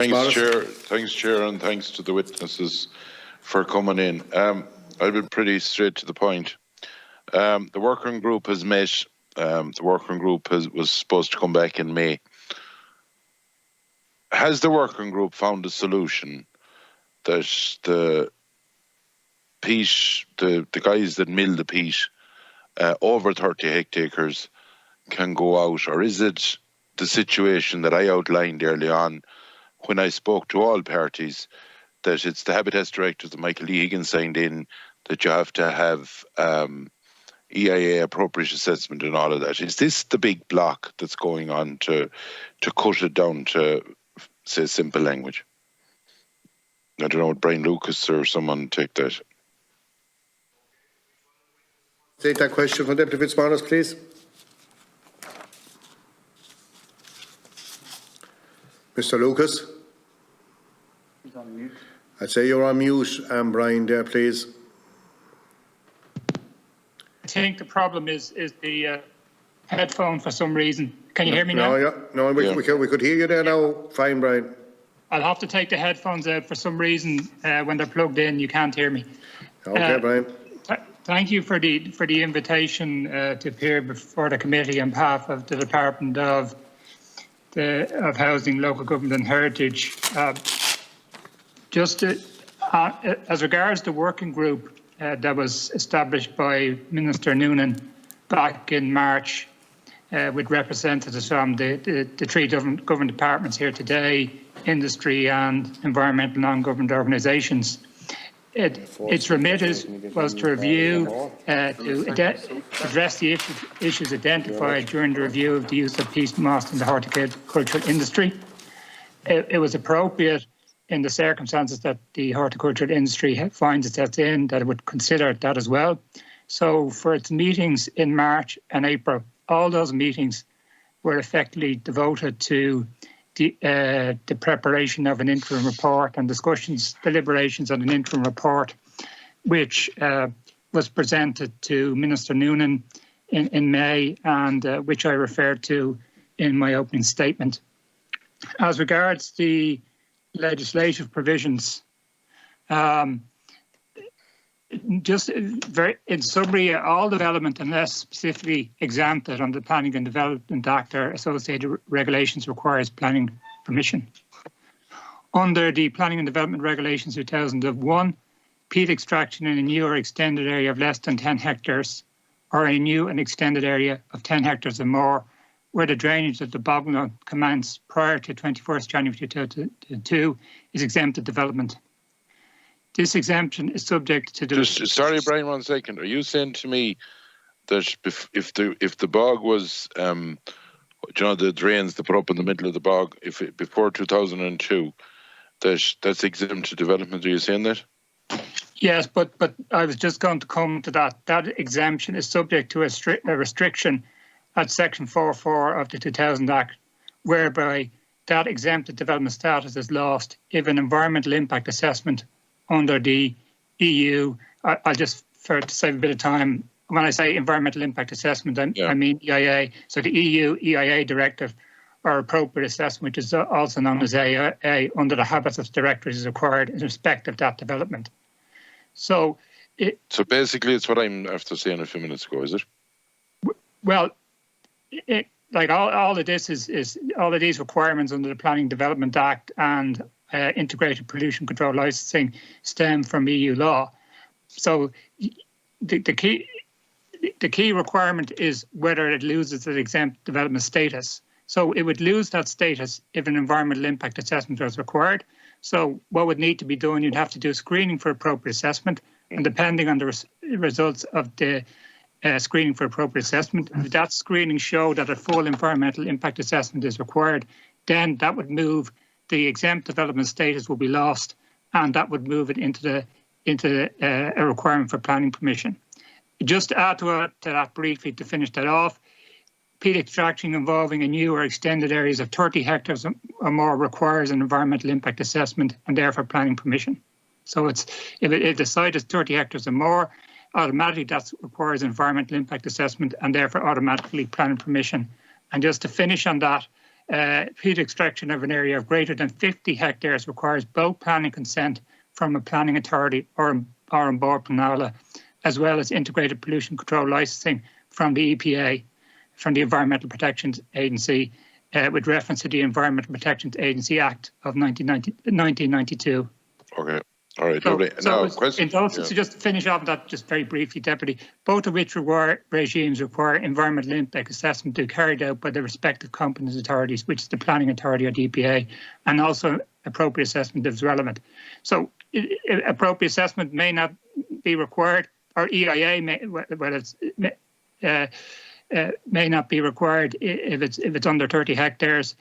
Thanks, Chair, and thanks to the witnesses for coming in. I'll be pretty straight to the point. The working group has met. The working group was supposed to come back in May. Has the working group found a solution that the peat, the guys that mill the peat over 30 hectares can go out, or is it the situation that I outlined early on when I spoke to all parties, that it's the Habitats Directive that Michael Higgins signed in, that you have to have EIA appropriate assessment and all of that? Is this the big block that's going on to cut it down to, say, simple language? I don't know, would Brian Lucas or someone take that? Take that question from Deputy Fitzmaurice, please. Mr. Lucas. He's on mute. I'd say you're on mute, Brian, there, please. I think the problem is the headphone for some reason. Can you hear me now? We could hear you there now. Fine, Brian. I'll have to take the headphones out for some reason. When they're plugged in, you can't hear me. Okay, Brian. Thank you for the invitation to appear before the committee on behalf of the Department of Housing, Local Government and Heritage. As regards the working group that was established by Minister Noonan back in March, with representatives from the three government departments here today, industry and environmental non-government organisations. Its remit was to review, to address the issues identified during the review of the use of peat moss in the horticultural industry. It was appropriate in the circumstances that the horticultural industry finds itself in that it would consider that as well. So for its meetings in March and April, all those meetings were effectively devoted to the preparation of an interim report and deliberations on an interim report, which was presented to Minister Noonan in May, and which I referred to in my opening statement. As regards the legislative provisions, just very in summary, all development, unless specifically exempted under the Planning and Development Act or associated regulations, requires planning permission. Under the Planning and Development Regulations 2001, peat extraction in a new or extended area of less than 10 hectares or a new and extended area of 10 hectares or more, where the drainage of the bogland commenced prior to 21st January 2002, is exempted development. This exemption is subject to the... Sorry, Brian, 1 second. Are you saying to me that if the bog was, the drains they put up in the middle of the bog, before 2002, that's exempt to development? Are you saying that? Yes, but I was just going to come to that. That exemption is subject to a restriction at Section 4.4 of the 2000 Act, whereby that exempted development status is lost if an environmental impact assessment under the EU, I'll just, for to save a bit of time, when I say environmental impact assessment, I mean EIA. So the EU EIA directive or appropriate assessment, which is also known as AIA, under the Habitats Directive, is required in respect of that development. So basically it's what I'm after saying a few minutes ago, is it? Well, like all of this is all of these requirements under the Planning and Development Act and integrated pollution control licensing stem from EU law. So the key requirement is whether it loses its exempt development status. So it would lose that status if an environmental impact assessment was required. So what would need to be done, you'd have to do screening for appropriate assessment, and depending on the results of the screening for appropriate assessment, if that screening showed that a full environmental impact assessment is required, then that would move the exempt development status will be lost, and that would move it into a requirement for planning permission. Just to add to that briefly, to finish that off, peat extraction involving a new or extended areas of 30 hectares or more requires an environmental impact assessment and therefore planning permission. So if the site is 30 hectares or more, automatically that requires an environmental impact assessment and therefore automatically planning permission. And just to finish on that, peat extraction of an area of greater than 50 hectares requires both planning consent from a planning authority or on board Planala, as well as integrated pollution control licensing from the EPA, from the Environmental Protection Agency, with reference to the Environmental Protection Agency Act of 1992. Okay. All right. So, Lovely. Now, question. so just to finish off that, just very briefly, Deputy, both of which regimes require environmental impact assessment to be carried out by the respective competent authorities, which is the Planning Authority or DPA, and also appropriate assessment if relevant. So appropriate assessment may not be required, or EIA may, may not be required if it's under 30 hectares,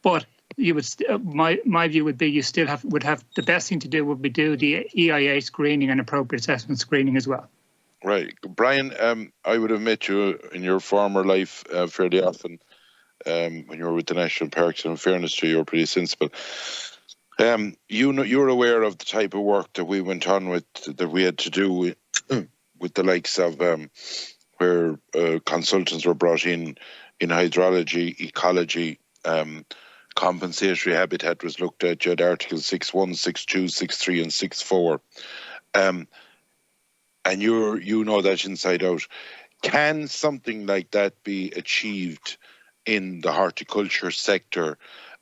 but you would my view would be you still would have the best thing to do would be do the EIA screening and appropriate assessment screening as well. Right, Brian. I would have met you in your former life fairly often when you were with the National Parks, and in fairness to you, you're pretty sensible. You're aware of the type of work that we went on with, that we had to do with the likes of where consultants were brought in hydrology, ecology. Compensatory habitat was looked at. You had Articles 6.1, 6.2, 6.3 and 6.4. And you know that inside out. Can something like that be achieved in the horticulture sector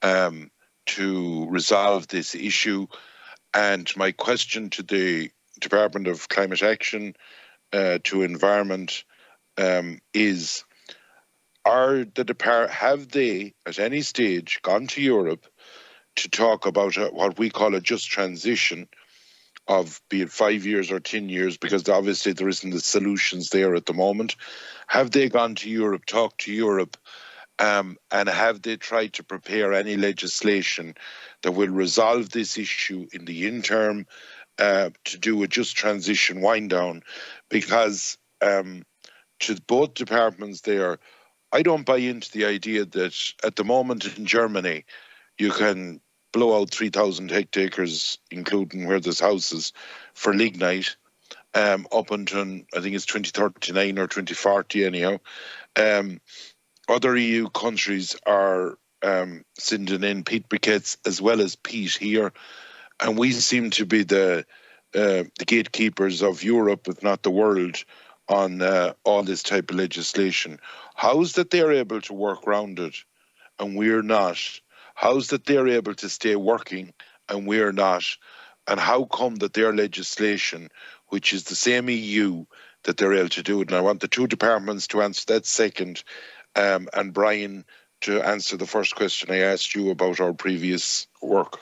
to resolve this issue? And my question to the Department of Climate Action, to Environment, is, have they at any stage gone to Europe to talk about what we call a just transition of, be it 5 years or 10 years, because obviously there isn't the solutions there at the moment. Have they gone to Europe, talked to Europe, and have they tried to prepare any legislation that will resolve this issue in the interim, to do a just transition wind down? Because to both departments there, I don't buy into the idea that at the moment in Germany, you can blow out 3,000 hectares, including where there's houses, for lignite, up until, I think it's 2039 or 2040 anyhow. Other EU countries are sending in peat briquettes as well as peat here, and we seem to be the gatekeepers of Europe, if not the world, on all this type of legislation. How's that they're able to work around it and we're not? How's that they're able to stay working and we're not? And how come that their legislation, which is the same EU, that they're able to do it? And I want the two departments to answer that second, and Brian to answer the first question I asked you about our previous work.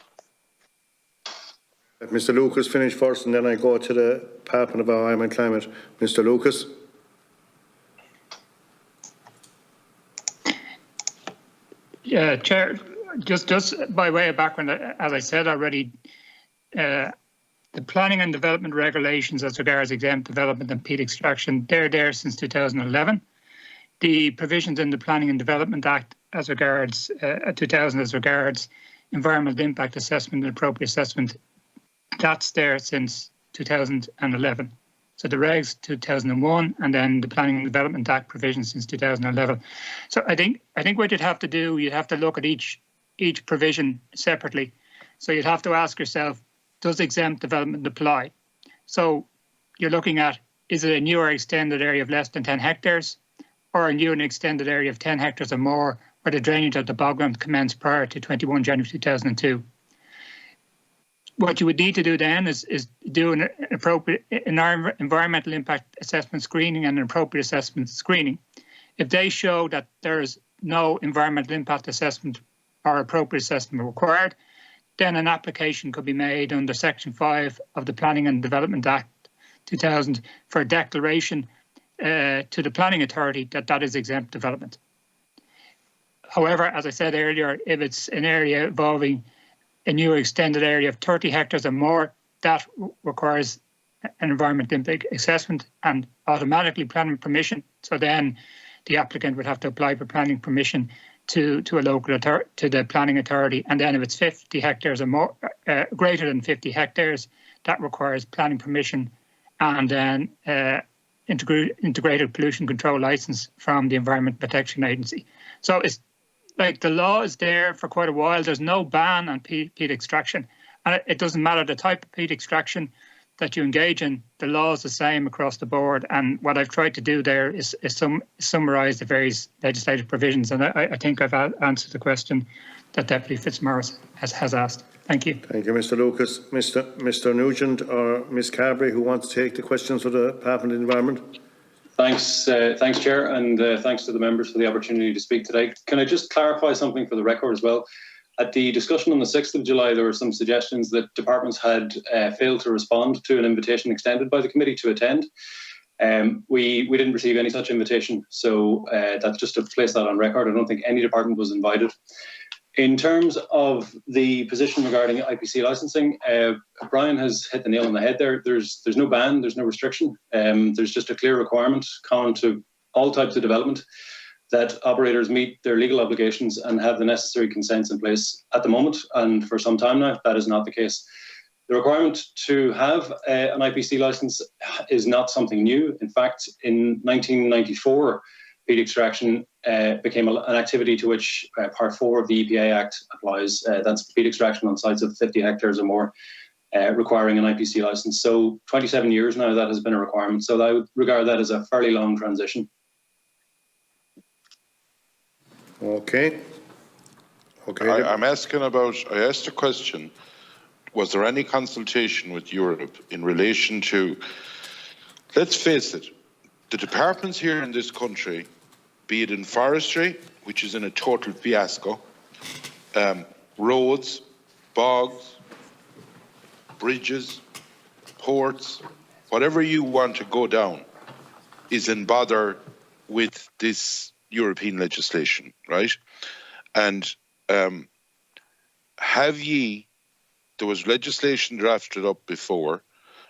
Let Mr. Lucas finish first, and then I go to the Department of Environment and Climate. Mr. Lucas. Yeah, Chair, just by way of background, as I said already, the planning and development regulations as regards exempt development and peat extraction, they're there since 2011. The provisions in the Planning and Development Act as regards 2000 as regards environmental impact assessment and appropriate assessment, that's there since 2011. So the regs 2001, and then the Planning and Development Act provisions since 2011. So I think what you'd have to do, you'd have to look at each provision separately. So you'd have to ask yourself, does exempt development apply? So you're looking at, is it a new or extended area of less than 10 hectares, or a new and extended area of 10 hectares or more, where the drainage of the bogland commenced prior to 21 January 2002. What you would need to do then is do an appropriate environmental impact assessment screening and an appropriate assessment screening. If they show that there is no environmental impact assessment or appropriate assessment required, then an application could be made under Section 5 of the Planning and Development Act 2000 for a declaration to the Planning Authority that is exempt development. However, as I said earlier, if it's an area involving a new extended area of 30 hectares or more, that requires an environmental impact assessment and automatically planning permission. So then the applicant would have to apply for planning permission to a local to the planning authority. And then if it's 50 hectares or more, greater than 50 hectares, that requires planning permission and then integrated pollution control license from the Environment Protection Agency. So it's like the law is there for quite a while. There's no ban on peat extraction, and it doesn't matter the type of peat extraction that you engage in. The law is the same across the board. And what I've tried to do there is summarise the various legislative provisions. And I think I've answered the question that Deputy Fitzmaurice has asked. Thank you. Thank you, Mr. Lucas. Mr. Nugent or Ms. Carberry, who wants to take the questions for the Department of Environment? Thanks, Chair, and thanks to the members for the opportunity to speak today. Can I just clarify something for the record as well? At the discussion on the 6th of July, there were some suggestions that departments had failed to respond to an invitation extended by the committee to attend. We didn't receive any such invitation, so that's just to place that on record. I don't think any department was invited. In terms of the position regarding IPC licensing, Brian has hit the nail on the head there. There's no ban, there's no restriction. There's just a clear requirement common to all types of development that operators meet their legal obligations and have the necessary consents in place. At the moment, and for some time now, that is not the case. The requirement to have an IPC license is not something new. In fact, in 1994, peat extraction became an activity to which Part 4 of the EPA Act applies. That's peat extraction on sites of 50 hectares or more, requiring an IPC license. So 27 years now, that has been a requirement. So I would regard that as a fairly long transition. Okay. I'm asking about, I asked a question, was there any consultation with Europe in relation to, let's face it, the departments here in this country, be it in forestry, which is in a total fiasco, roads, bogs, bridges, ports, whatever you want to go down, is in bother with this European legislation, right? And there was legislation drafted up before,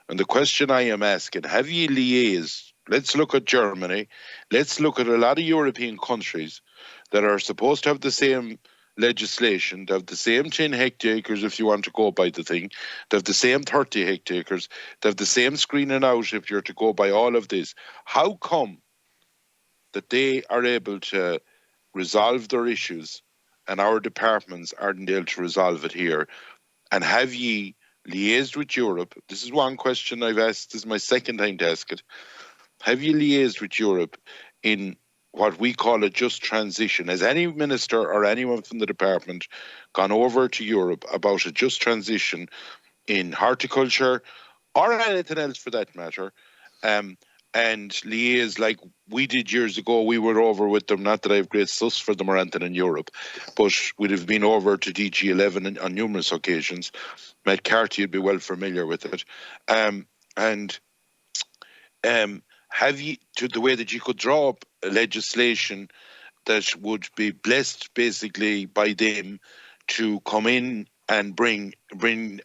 and the question I am asking, have ye liaised? Let's look at Germany, let's look at a lot of European countries that are supposed to have the same legislation, they have the same 10 hectares if you want to go by the thing, they have the same 30 hectares, they have the same screening out if you're to go by all of this. How come that they are able to resolve their issues and our departments aren't able to resolve it here? And have ye liaised with Europe? This is one question I've asked, this is my second time to ask it. Have you liaised with Europe in what we call a just transition? Has any minister or anyone from the department gone over to Europe about a just transition in horticulture or anything else for that matter, and liaise like we did years ago? We were over with them, not that I have great sus for them or anything in Europe, but we'd have been over to DG11 on numerous occasions. Matt Carty would be well familiar with it. Have you, to the way that you could draw up a legislation that would be blessed basically by them to come in and bring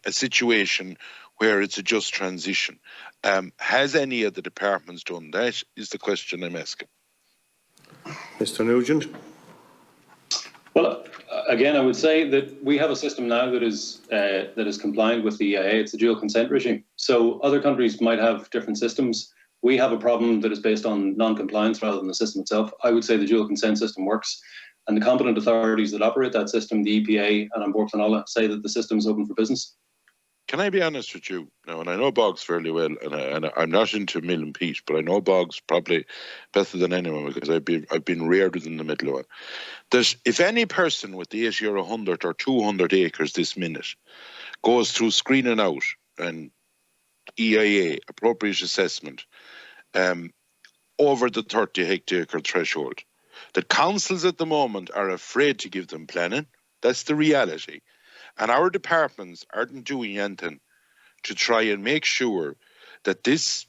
a situation where it's a just transition? Has any of the departments done that, is the question I'm asking. Mr. Nugent. Well, again, I would say that we have a system now that is compliant with the EIA. It's a dual consent regime. So other countries might have different systems. We have a problem that is based on non-compliance rather than the system itself. I would say the dual consent system works, and the competent authorities that operate that system, the EPA and An Bord Pleanála, say that the system is open for business. Can I be honest with you now? And I know bogs fairly well, and I'm not into mill and peat, but I know bogs probably better than anyone because I've been reared within the middle of it. There's, if any person with 80 or 100 or 200 acres this minute goes through screening out and EIA, appropriate assessment, over the 30 hectare threshold, the councils at the moment are afraid to give them planning. That's the reality. And our departments aren't doing anything to try and make sure that this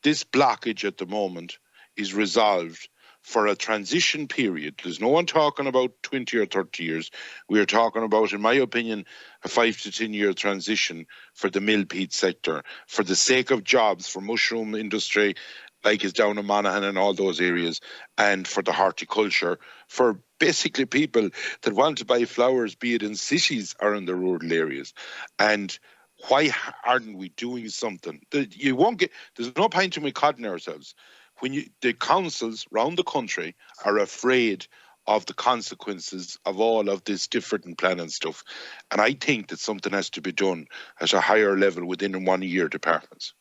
blockage at the moment is resolved for a transition period. There's no one talking about 20 or 30 years. We are talking about, in my opinion, a 5 to 10 year transition for the mill peat sector, for the sake of jobs, for mushroom industry, like is down in Monaghan and all those areas, and for the horticulture, for basically people that want to buy flowers, be it in cities or in the rural areas. And why aren't we doing something? You won't get, there's no point in we codding ourselves. When the councils around the country are afraid of the consequences of all of this different planning stuff. And I think that something has to be done at a higher level within 1 year departments.